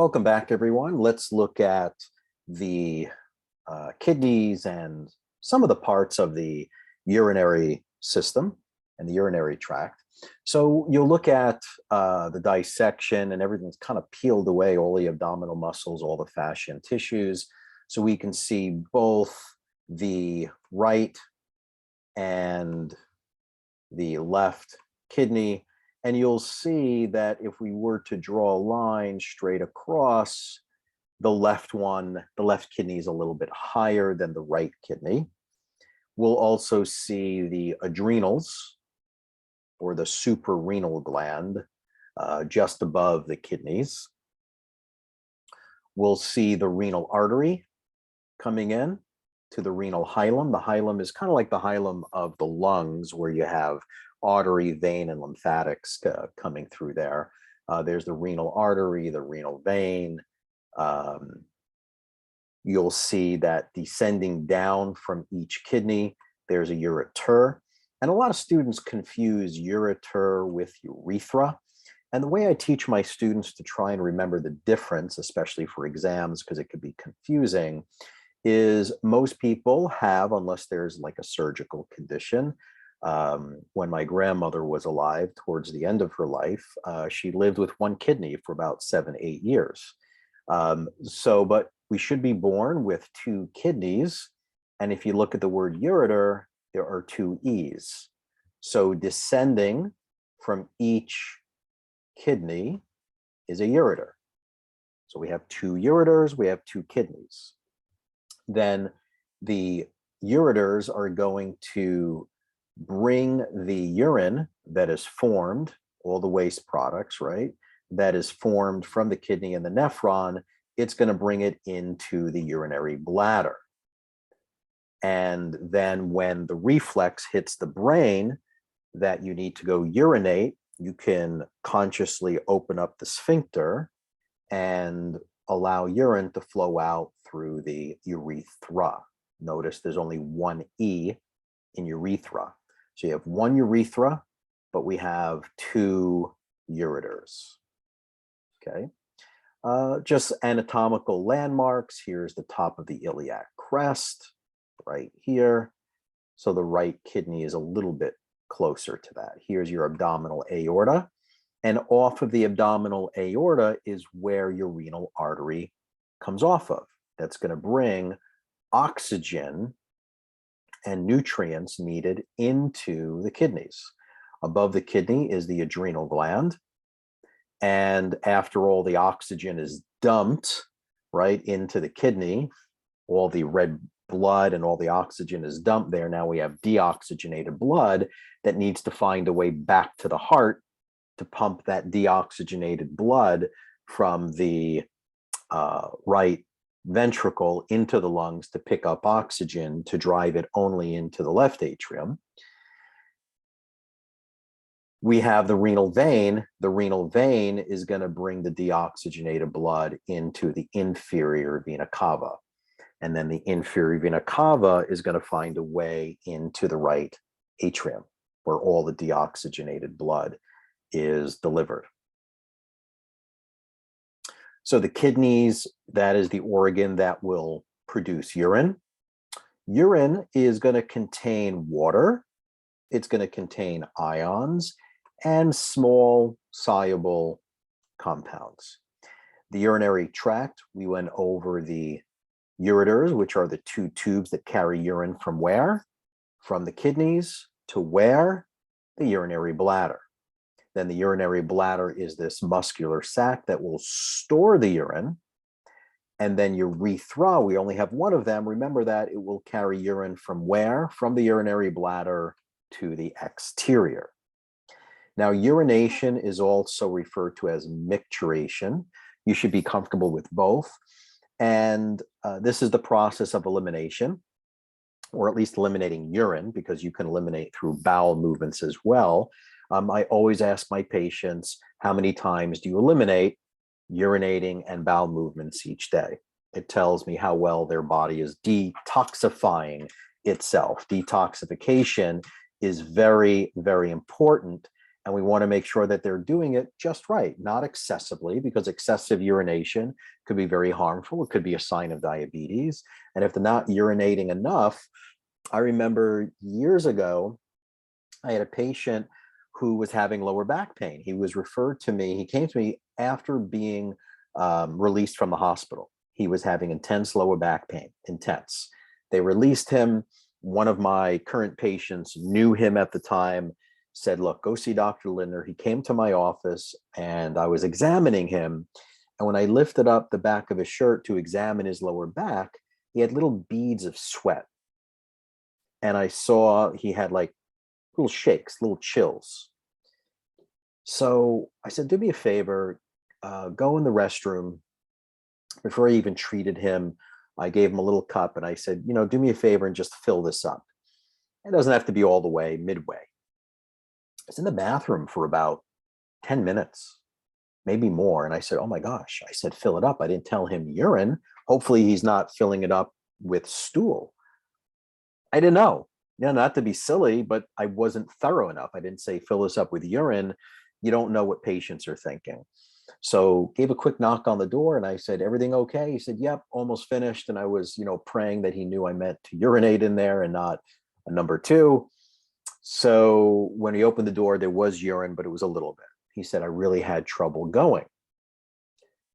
Welcome back, everyone. Let's look at the kidneys and some of the parts of the urinary system and the urinary tract. So you'll look at the dissection, and everything's kind of peeled away, all the abdominal muscles, all the fascia and tissues. So we can see both the right and the left kidney. And you'll see that if we were to draw a line straight across, the left kidney is a little bit higher than the right kidney. We'll also see the adrenals, or the suprarenal gland, just above the kidneys. We'll see the renal artery coming in to the renal hilum. The hilum is kind of like the hilum of the lungs, where you have artery, vein, and lymphatics coming through there. There's the renal artery, the renal vein. You'll see that descending down from each kidney, there's a ureter. And a lot of students confuse ureter with urethra. And the way I teach my students to try and remember the difference, especially for exams, because it could be confusing, is most people have, unless there's like a surgical condition. When my grandmother was alive, towards the end of her life, she lived with one kidney for about 7-8 years. But we should be born with two kidneys. And if you look at the word ureter, there are two E's. So descending from each kidney is a ureter. So we have two ureters, we have two kidneys. Then the ureters are going to bring the urine that is formed, all the waste products, right, that is formed from the kidney and the nephron, it's going to bring it into the urinary bladder. And then when the reflex hits the brain that you need to go urinate, you can consciously open up the sphincter and allow urine to flow out through the urethra. Notice there's only one E in urethra. So you have one urethra, but we have two ureters. Okay. Just anatomical landmarks. Here's the top of the iliac crest right here. So the right kidney is a little bit closer to that. Here's your abdominal aorta. And off of the abdominal aorta is where your renal artery comes off of. That's going to bring oxygen and nutrients needed into the kidneys. Above the kidney is the adrenal gland. And after all the oxygen is dumped right into the kidney, all the red blood and all the oxygen is dumped there. Now we have deoxygenated blood that needs to find a way back to the heart to pump that deoxygenated blood from the right ventricle into the lungs to pick up oxygen to drive it only into the left atrium. We have the renal vein. The renal vein is going to bring the deoxygenated blood into the inferior vena cava. And then the inferior vena cava is going to find a way into the right atrium, where all the deoxygenated blood is delivered. So the kidneys, that is the organ that will produce urine. Urine is going to contain water. It's going to contain ions and small soluble compounds. The urinary tract, we went over the ureters, which are the two tubes that carry urine from where? From the kidneys to where? The urinary bladder. Then the urinary bladder is this muscular sac that will store the urine. And then urethra, we only have one of them. Remember that it will carry urine from where? From the urinary bladder to the exterior. Now, urination is also referred to as micturition. You should be comfortable with both. And this is the process of elimination, or at least eliminating urine, because you can eliminate through bowel movements as well. I always ask my patients, how many times do you eliminate urinating and bowel movements each day? It tells me how well their body is detoxifying itself. Detoxification is very, very important. And we want to make sure that they're doing it just right, not excessively, because excessive urination could be very harmful. It could be a sign of diabetes. And if they're not urinating enough, I remember years ago, I had a patient who was having lower back pain. He was referred to me. He came to me after being released from the hospital. He was having intense lower back pain, intense. They released him. One of my current patients knew him at the time, said, look, go see Dr. Lindner. He came to my office and I was examining him. And when I lifted up the back of his shirt to examine his lower back, he had little beads of sweat. And I saw he had like little shakes, little chills. So I said, do me a favor, go in the restroom. Before I even treated him, I gave him a little cup and I said, do me a favor and just fill this up. It doesn't have to be all the way, midway. I was in the bathroom for about 10 minutes, maybe more. And I said, oh my gosh, I said, fill it up. I didn't tell him urine. Hopefully he's not filling it up with stool. I didn't know. Not to be silly, but I wasn't thorough enough. I didn't say, fill this up with urine. You don't know what patients are thinking. So gave a quick knock on the door and I said, everything okay? He said, yep, almost finished. And I was, praying that he knew I meant to urinate in there and not a number two. So when he opened the door, there was urine, but it was a little bit. He said, I really had trouble going.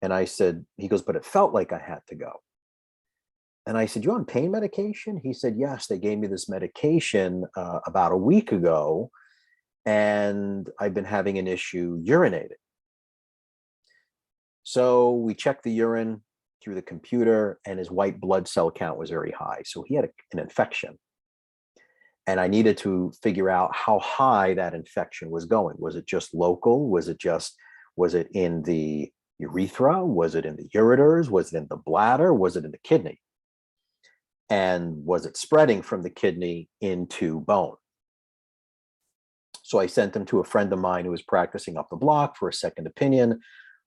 And I said, he goes, but it felt like I had to go. And I said, you on pain medication? He said, yes, they gave me this medication about a week ago, and I've been having an issue urinating. So we checked the urine through the computer and his white blood cell count was very high. So he had an infection. And I needed to figure out how high that infection was going. Was it just local? Was it in the urethra? Was it in the ureters? Was it in the bladder? Was it in the kidney? And was it spreading from the kidney into bone? So I sent him to a friend of mine who was practicing up the block for a second opinion.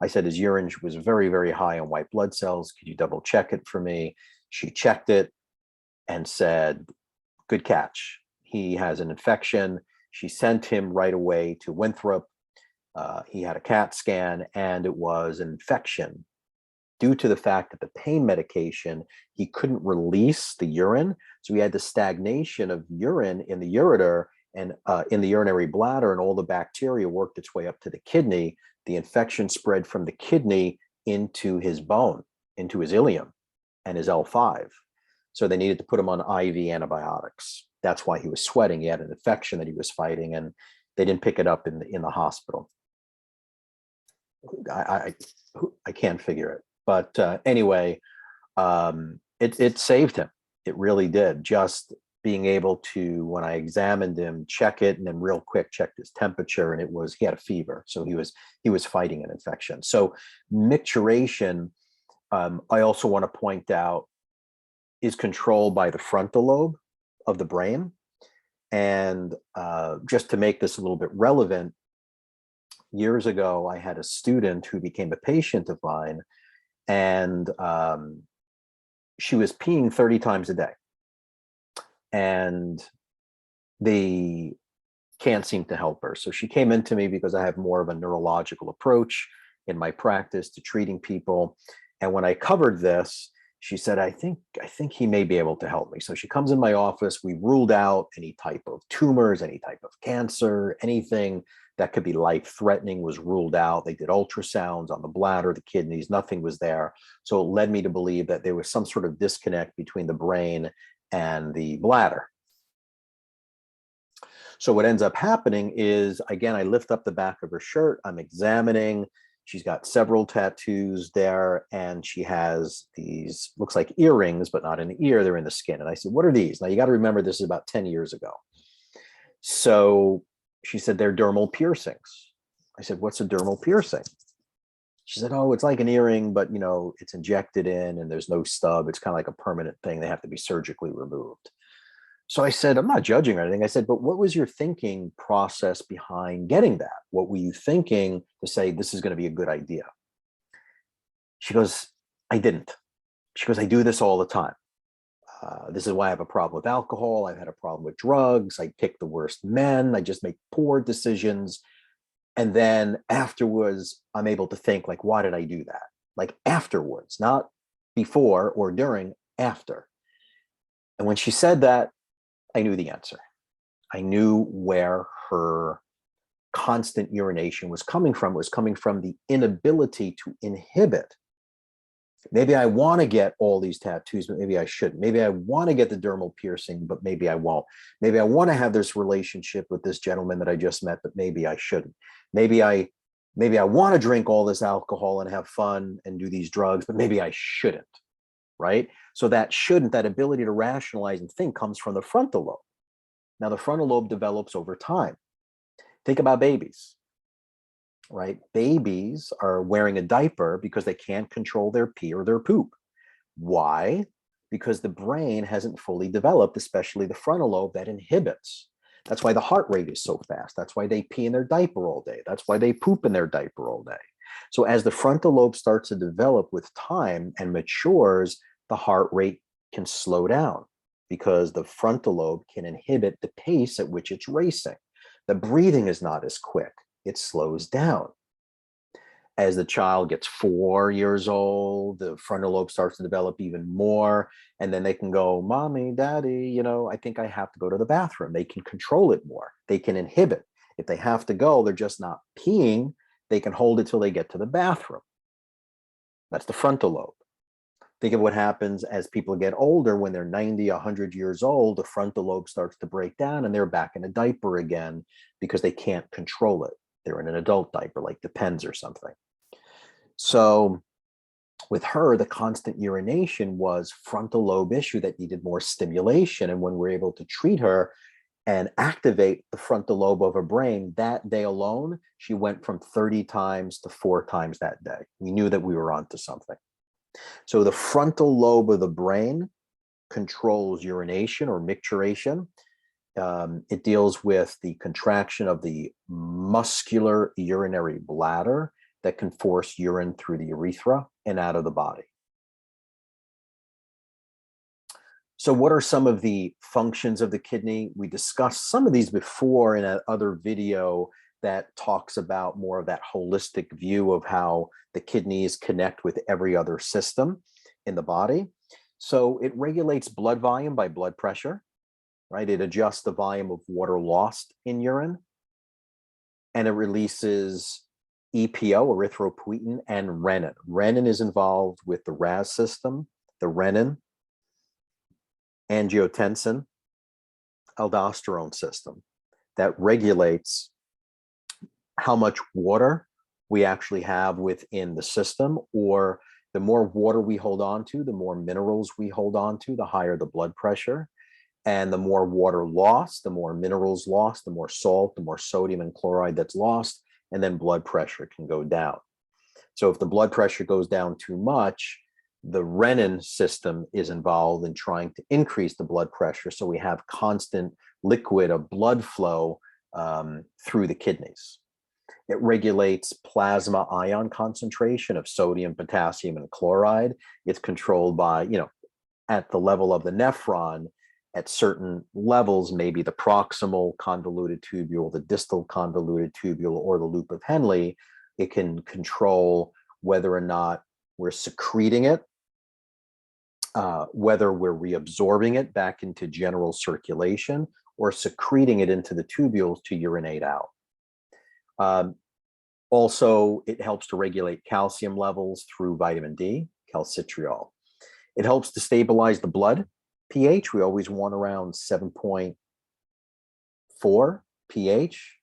I said, his urine was very, very high on white blood cells. Could you double check it for me? She checked it and said, good catch. He has an infection. She sent him right away to Winthrop. He had a CAT scan and it was an infection due to the fact that the pain medication, he couldn't release the urine. So he had the stagnation of urine in the ureter and in the urinary bladder, and all the bacteria worked its way up to the kidney. The infection spread from the kidney into his bone, into his ileum and his L5. So they needed to put him on IV antibiotics. That's why he was sweating. He had an infection that he was fighting, and they didn't pick it up in the hospital. I can't figure it. But anyway, it saved him. It really did. Just being able to, when I examined him, check it, and then real quick checked his temperature, and he had a fever. So he was fighting an infection. So micturition, I also want to point out, is controlled by the frontal lobe of the brain. And just to make this a little bit relevant, years ago, I had a student who became a patient of mine, and she was peeing 30 times a day. And they can't seem to help her. So she came into me because I have more of a neurological approach in my practice to treating people. And when I covered this, she said, I think he may be able to help me. So she comes in my office. We ruled out any type of tumors, any type of cancer, anything that could be life-threatening was ruled out. They did ultrasounds on the bladder, the kidneys, nothing was there. So it led me to believe that there was some sort of disconnect between the brain and the bladder. So what ends up happening is, again, I lift up the back of her shirt. I'm examining. She's got several tattoos there, and she has these, looks like earrings, but not in the ear, they're in the skin. And I said, what are these? Now you got to remember, this is about 10 years ago. So she said, they're dermal piercings. I said, what's a dermal piercing? She said, oh, it's like an earring, but it's injected in and there's no stub. It's kind of like a permanent thing. They have to be surgically removed. So I said, I'm not judging or anything. I said, but what was your thinking process behind getting that? What were you thinking to say, this is going to be a good idea? She goes, I didn't. She goes, I do this all the time. This is why I have a problem with alcohol. I've had a problem with drugs. I pick the worst men. I just make poor decisions. And then afterwards, I'm able to think, like, why did I do that? Like afterwards, not before or during, after. And when she said that, I knew the answer. I knew where her constant urination was coming from. It was coming from the inability to inhibit. Maybe I want to get all these tattoos, but maybe I shouldn't. Maybe I want to get the dermal piercing, but maybe I won't. Maybe I want to have this relationship with this gentleman that I just met, but maybe I shouldn't. Maybe I want to drink all this alcohol and have fun and do these drugs, but maybe I shouldn't, right? So that shouldn't, that ability to rationalize and think comes from the frontal lobe. Now, the frontal lobe develops over time. Think about babies, right? Babies are wearing a diaper because they can't control their pee or their poop. Why? Because the brain hasn't fully developed, especially the frontal lobe that inhibits. That's why the heart rate is so fast. That's why they pee in their diaper all day. That's why they poop in their diaper all day. So as the frontal lobe starts to develop with time and matures, the heart rate can slow down because the frontal lobe can inhibit the pace at which it's racing. The breathing is not as quick. It slows down. As the child gets 4 years old, the frontal lobe starts to develop even more. And then they can go, Mommy, Daddy, I think I have to go to the bathroom. They can control it more. They can inhibit. If they have to go, they're just not peeing. They can hold it till they get to the bathroom. That's the frontal lobe. Think of what happens as people get older. When they're 90, 100 years old, the frontal lobe starts to break down and they're back in a diaper again because they can't control it. They're in an adult diaper, like Depends or something. So with her, the constant urination was frontal lobe issue that needed more stimulation. And when we're able to treat her and activate the frontal lobe of her brain, that day alone, she went from 30 times to 4 times that day. We knew that we were onto something. So the frontal lobe of the brain controls urination or micturition. It deals with the contraction of the muscular urinary bladder that can force urine through the urethra and out of the body. So what are some of the functions of the kidney? We discussed some of these before in another video that talks about more of that holistic view of how the kidneys connect with every other system in the body. So it regulates blood volume by blood pressure, right? It adjusts the volume of water lost in urine, and it releases EPO, erythropoietin, and renin. Renin is involved with the RAS system, the renin, angiotensin, aldosterone system that regulates how much water we actually have within the system, or the more water we hold on to, the more minerals we hold on to, the higher the blood pressure. And the more water lost, the more minerals lost, the more salt, the more sodium and chloride that's lost, and then blood pressure can go down. So if the blood pressure goes down too much, the renin system is involved in trying to increase the blood pressure so we have constant liquid of blood flow through the kidneys. It regulates plasma ion concentration of sodium, potassium, and chloride. It's controlled by, at the level of the nephron, at certain levels, maybe the proximal convoluted tubule, the distal convoluted tubule, or the loop of Henle. It can control whether or not we're secreting it, whether we're reabsorbing it back into general circulation, or secreting it into the tubules to urinate out. Also, it helps to regulate calcium levels through vitamin D, calcitriol. It helps to stabilize the blood pH. We always want around 7.4 pH,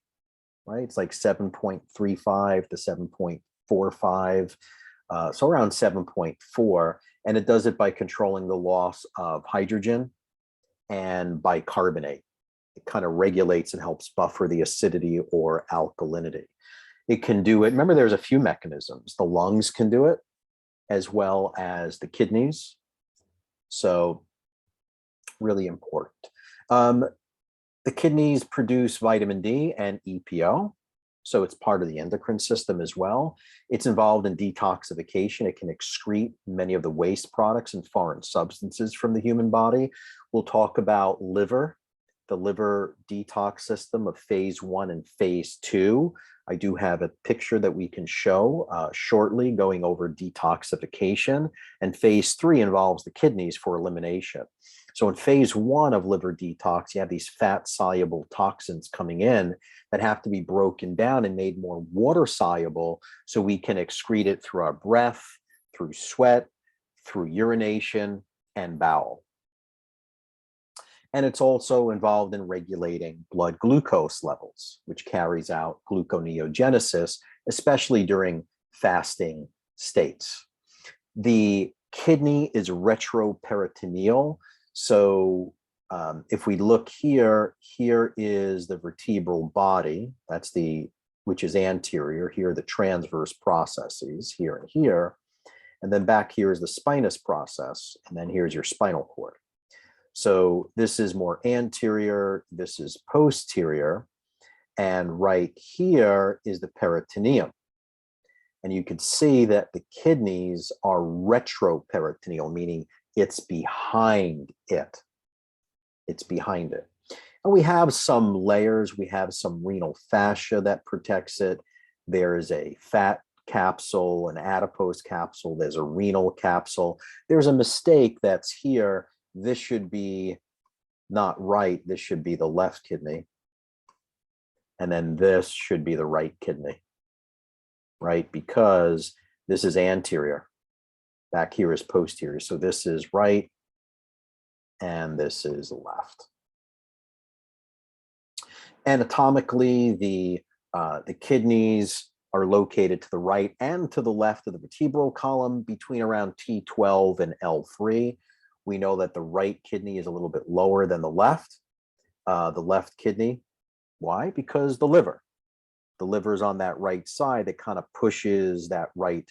right? It's like 7.35 to 7.45, so around 7.4. And it does it by controlling the loss of hydrogen and bicarbonate. It kind of regulates and helps buffer the acidity or alkalinity. It can do it. Remember, there's a few mechanisms. The lungs can do it, as well as the kidneys. So really important. The kidneys produce vitamin D and EPO, so it's part of the endocrine system as well. It's involved in detoxification. It can excrete many of the waste products and foreign substances from the human body. We'll talk about liver, the liver detox system of phase 1 and phase 2. I do have a picture that we can show shortly going over detoxification, and phase 3 involves the kidneys for elimination. So in phase 1 of liver detox, you have these fat soluble toxins coming in that have to be broken down and made more water soluble so we can excrete it through our breath, through sweat, through urination, and bowel. And it's also involved in regulating blood glucose levels, which carries out gluconeogenesis, especially during fasting states. The kidney is retroperitoneal. So if we look here, here is the vertebral body, which is anterior. Here are the transverse processes, here and here. And then back here is the spinous process. And then here's your spinal cord. So this is more anterior, this is posterior, and right here is the peritoneum. And you can see that the kidneys are retroperitoneal, meaning it's behind it. It's behind it. And we have some layers. We have some renal fascia that protects it. There is a fat capsule, an adipose capsule. There's a renal capsule. There's a mistake that's here. This should be not right. This should be the left kidney. And then this should be the right kidney, right? Because this is anterior. Back here is posterior. So this is right and this is left. Anatomically, the kidneys are located to the right and to the left of the vertebral column between around T12 and L3. We know that the right kidney is a little bit lower than the left kidney. Why? Because the liver is on that right side that kind of pushes that right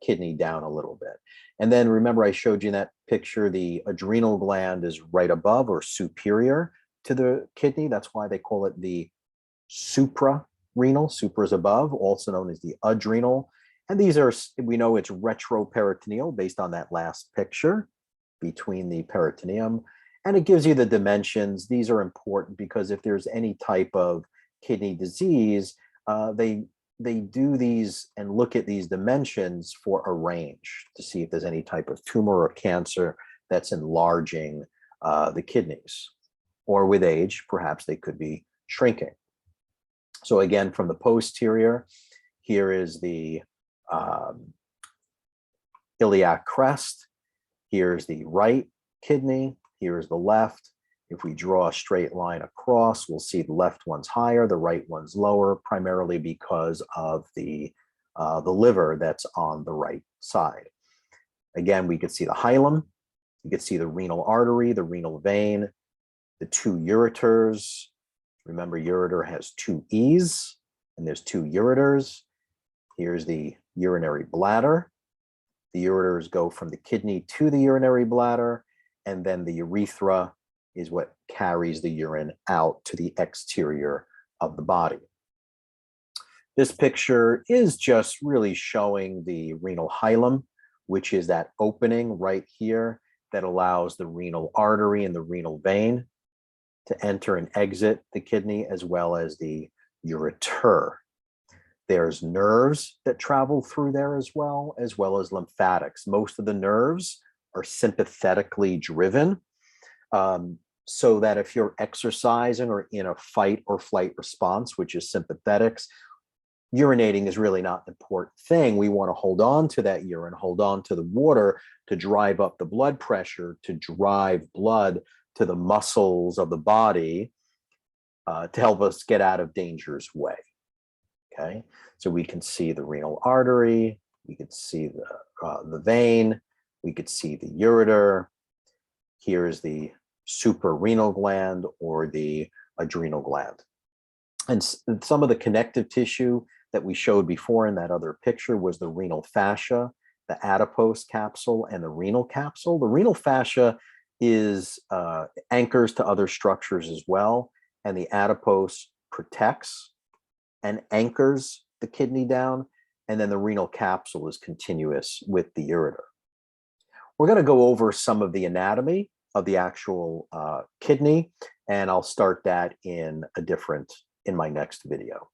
kidney down a little bit. And then remember I showed you in that picture, the adrenal gland is right above or superior to the kidney. That's why they call it the suprarenal. Supra is above, also known as the adrenal. And these are, we know it's retroperitoneal based on that last picture between the peritoneum, and it gives you the dimensions. These are important because if there's any type of kidney disease, they do these and look at these dimensions for a range to see if there's any type of tumor or cancer that's enlarging the kidneys, or with age, perhaps they could be shrinking. So again, from the posterior, here is the iliac crest. Here's the right kidney, here's the left. If we draw a straight line across, we'll see the left one's higher, the right one's lower, primarily because of the liver that's on the right side. Again, we could see the hilum, you could see the renal artery, the renal vein, the two ureters. Remember, ureter has two E's, and there's two ureters. Here's the urinary bladder. The ureters go from the kidney to the urinary bladder, and then the urethra is what carries the urine out to the exterior of the body. This picture is just really showing the renal hilum, which is that opening right here that allows the renal artery and the renal vein to enter and exit the kidney, as well as the ureter. There's nerves that travel through there as well as lymphatics. Most of the nerves are sympathetically driven, so that if you're exercising or in a fight or flight response, which is sympathetics, urinating is really not an important thing. We want to hold on to that urine, hold on to the water to drive up the blood pressure, to drive blood to the muscles of the body, to help us get out of danger's way. Okay, so we can see the renal artery, we could see the vein, we could see the ureter. Here's the suprarenal gland or the adrenal gland. And some of the connective tissue that we showed before in that other picture was the renal fascia, the adipose capsule, and the renal capsule. The renal fascia is anchors to other structures as well, and the adipose protects and anchors the kidney down, and then the renal capsule is continuous with the ureter. We're going to go over some of the anatomy of the actual kidney, and I'll start that in my next video.